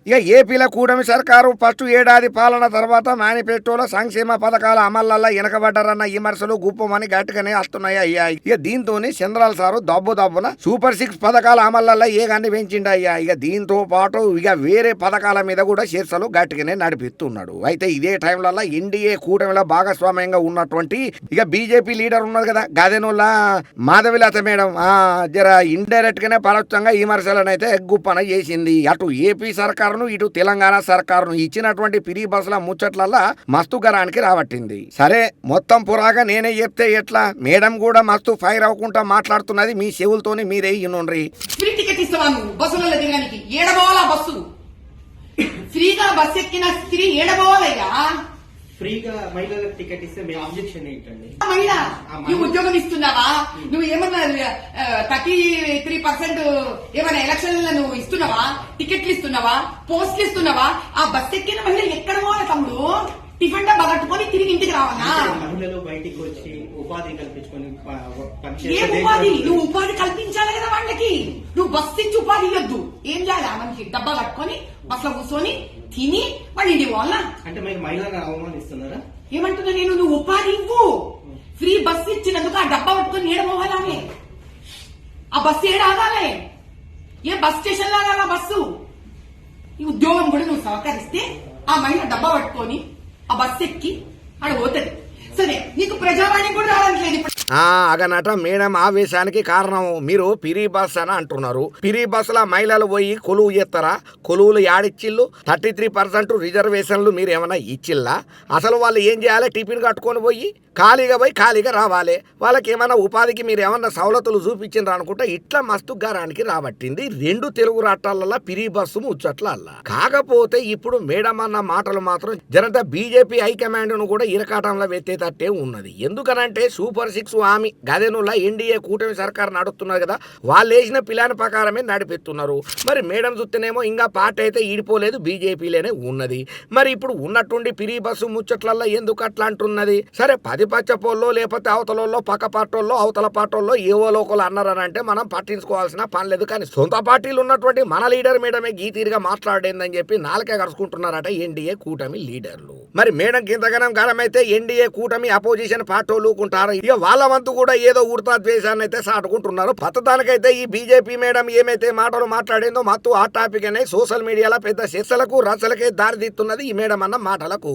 ఇక ఏపీలో కూటమి సర్కారు ఫస్ట్ ఏడాది పాలన తర్వాత మేనిఫెస్టోలో సంక్షేమ పథకాల అమల్లో వెనకబడ్డారన్న విమర్శలు గుప్పమని గట్టిగానే వస్తున్నాయి అయ్యా. ఇక దీంతో చంద్రాల సారు దబ్బున సూపర్ 6 పథకాల అమల్లో ఏగాన్ని పెంచిండయ్యా. ఇక దీంతో పాటు ఇక వేరే పథకాల మీద కూడా చర్చలు గట్టిగానే నడిపిస్తున్నాడు. అయితే ఇదే టైంలో ఎన్డీఏ కూటమిలో భాగస్వామ్యంగా ఉన్నటువంటి ఇక బీజేపీ లీడర్ ఉన్నది కదా గదెనుల్లా మాధవిలత మేడం జర ఇండైరెక్ట్ గానే పరోక్షంగా విమర్శలను అయితే గుప్పన చేసింది. అటు ఏపీ సర్కారును ఇటు తెలంగాణ సర్కారును ఇచ్చినటువంటి ఫ్రీ బస్సుల ముచ్చట్లల్లా మస్తు గరానికి రాబట్టింది. సరే మొత్తం పురాగా నేనే చెప్తే ఎట్లా, మేడం కూడా మస్తు ఫైర్ అవ్వకుండా మాట్లాడుతున్నది. మీ చెవులతోని మీరే ఇనుండ్రి. ఫ్రీ టికెట్ ఇస్తాను బస్సులలో దిగడానికి, ఏడబోవాలా బస్సు ఫ్రీగా బస్సు ఎక్కిన స్త్రీ ఏడబోవాలయ్యా. ఫ్రీగా మహిళలకు టికెట్ ఇస్తే మీ ఆబ్జెక్షన్ ఏంటండి? మహిళ నువ్వు ఉద్యోగం ఇస్తున్నావా? నువ్వు ఏమన్నా 33% ఏమైనా ఎలక్షన్లలో నువ్వు ఇస్తున్నావా? టికెట్లు ఇస్తున్నావా? పోస్టులు ఇస్తున్నావా? ఆ బస్ ఎక్కిన మహిళ ఎక్కడ పోవాలి తమ్ముడు? టిఫిన్ డబ్బా కట్టుకొని తిరిగి ఇంటికి రావాలా? మహిళలు బయటికి వచ్చి ఉపాధి కల్పించుకొని ఏ ఉపాధి? నువ్వు ఉపాధి కల్పించాలి కదా వాళ్ళకి. నువ్వు బస్సు ఇచ్చి ఉపాధి ఇవ్వద్దు. ఏం చేయాలి? మనకి డబ్బా కట్టుకొని బస్సులో కూర్చొని తిని వాళ్ళు ఇంటికి పోవాలా? అంటే మీరు మహిళలను అవమానిస్తున్నారా? ఏమంటున్నా నేను, నువ్వు ఉపాధి ఇవ్వు. ఫ్రీ బస్సు ఇచ్చినందుకు ఆ డబ్బా పట్టుకొని ఏడమోవాలానే? ఆ బస్సు ఏడాగాలే? ఏ బస్ స్టేషన్ లాగా బస్సు? ఈ ఉద్యోగం కూడా నువ్వు సహకరిస్తే ఆ మహిళ డబ్బా పట్టుకొని ఆ బస్సు ఎక్కి ఆడ పోతుంది. సరే, నీకు ప్రజావాణి కూడా రావట్లేదు. అగనట మేడం ఆవేశానికి కారణం మీరు పిరి బస్ అని అంటున్నారు. పిరి బస్సుల మహిళలు పోయి కొలువు చేస్తారా? కొలువులు యాడిచ్చిళ్ళు? 33% రిజర్వేషన్లు మీరు ఏమైనా ఇచ్చిల్లా? అసలు వాళ్ళు ఏం చేయాలి? టిఫిన్ కట్టుకొని పోయి ఖాళీగా రావాలి. వాళ్ళకి ఏమైనా ఉపాధికి మీరు ఏమన్నా సవలతులు చూపించిండ్రు అనుకుంటే ఇట్లా మస్తు గారానికి రాబట్టింది 2 తెలుగు రాష్ట్రాలలో పిరి బస్సు ముచ్చట్లల్లా. కాకపోతే ఇప్పుడు మేడం అన్న మాటలు మాత్రం జనతా బీజేపీ హైకమాండ్ ను కూడా ఇరకాటంలో వెత్తేటట్టే ఉన్నది. ఎందుకనంటే సూపర్ 6 హామీ గదేనుల్లా ఎన్డీఏ కూటమి సర్కారు నడుస్తున్నారు కదా, వాళ్ళు వేసిన ప్లాన్ ప్రకారమే నడిపిస్తున్నారు. మరి మేడం చూస్తేనేమో ఇంకా పార్టీ అయితే ఈడిపోలేదు, బీజేపీలోనే ఉన్నది. మరి ఇప్పుడు ఉన్నట్టుండి పిరి బస్సు ముచ్చట్లల్లో ఎందుకు అట్లా అంటున్నది? సరే 10 పచ్చపోల్లో లేకపోతే అవతలలో పక్క పార్టీల్లో అవతల పార్టీల్లో ఏవో లోకలు అన్నారనంటే మనం పట్టించుకోవాల్సిన పని లేదు. కానీ సొంత పార్టీలు ఉన్నటువంటి మన లీడర్ మేడమే గీతీరుగా మాట్లాడేందని చెప్పి నాలుకే కరుచుకుంటున్నారట ఎన్డీఏ కూటమి లీడర్లు. మరి మేడం కింతగనం గనమైతే ఎన్డీఏ కూటమి అపోజిషన్ పార్టీ ఊకుంటారు. ఇక వాళ్ళ వంతు కూడా ఏదో ఉడతా ద్వేషాన్ని అయితే సాటుకుంటున్నారు. పత్తదానికైతే ఈ బీజేపీ మేడం ఏమైతే మాటలు మాట్లాడిందో మొత్తం ఆ టాపిక్ అనే సోషల్ మీడియాలో పెద్ద చర్చలకు రచలకే దారితీస్తున్నది ఈ మేడం అన్న మాటలకు.